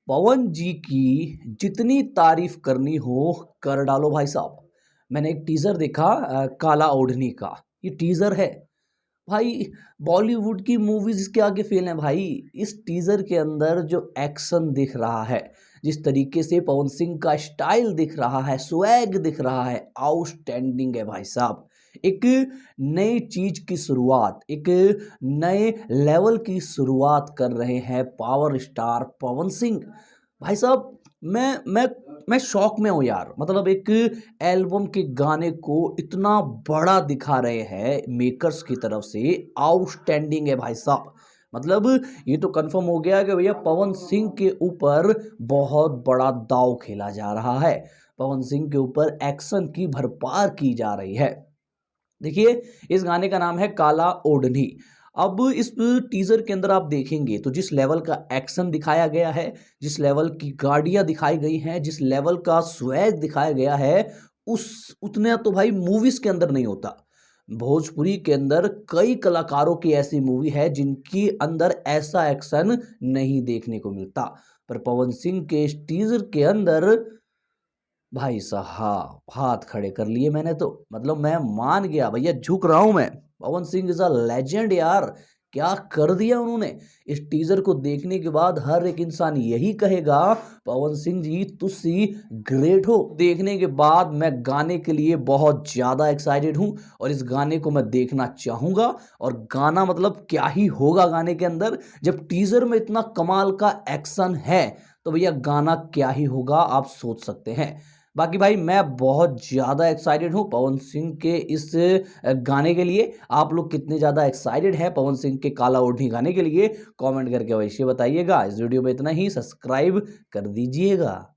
पवन जी की जितनी तारीफ करनी हो कर डालो भाई साहब। मैंने एक टीजर देखा काला ओढ़नी का। ये टीजर है भाई। बॉलीवुड की मूवीज के आगे फेल है भाई। इस टीजर के अंदर जो एक्शन दिख रहा है, जिस तरीके से पवन सिंह का स्टाइल दिख रहा है, स्वैग दिख रहा है, आउटस्टैंडिंग है भाई साहब। एक नई चीज की शुरुआत, एक नए लेवल की शुरुआत कर रहे हैं पावर स्टार पवन सिंह भाई साहब। मैं शौक में हूँ यार। मतलब एक एल्बम के गाने को इतना बड़ा दिखा रहे हैं मेकर्स की तरफ से, आउटस्टैंडिंग है भाई साहब। मतलब ये तो कंफर्म हो गया कि भैया पवन सिंह के ऊपर बहुत बड़ा दांव खेला जा रहा है। पवन सिंह के ऊपर एक्शन की भरपार की जा रही है। देखिए, इस गाने का नाम है काला ओढ़नी। अब इस टीजर के अंदर आप देखेंगे तो जिस लेवल का एक्शन दिखाया गया है, जिस लेवल की गाड़ियां दिखाई गई हैं, जिस लेवल का स्वैग दिखाया गया है, उस उतने तो भाई मूवीज के अंदर नहीं होता। भोजपुरी के अंदर कई कलाकारों की ऐसी मूवी है जिनकी अंदर ऐसा एक्शन नहीं देखने को मिलता, पर पवन सिंह के इस टीजर के अंदर भाई साहब हाथ खड़े कर लिए मैंने तो। मतलब मैं मान गया भैया, झुक रहा हूं मैं। Pawan Singh is a legend यार। क्या कर दिया उन्होंने। इस टीजर को देखने के बाद हर एक इंसान यही कहेगा पवन सिंह जी तुसी ग्रेट हो। देखने के बाद मैं गाने के लिए बहुत ज्यादा एक्साइटेड हूं और इस गाने को मैं देखना चाहूंगा। और गाना मतलब क्या ही होगा गाने के अंदर। जब टीजर में इतना कमाल का एक्शन है तो भैया गाना क्या ही होगा आप सोच सकते हैं। बाकी भाई मैं बहुत ज़्यादा एक्साइटेड हूँ पवन सिंह के इस गाने के लिए। आप लोग कितने ज़्यादा एक्साइटेड हैं पवन सिंह के काला ओढ़नी गाने के लिए, कमेंट करके अवश्य बताइएगा। इस वीडियो में इतना ही, सब्सक्राइब कर दीजिएगा।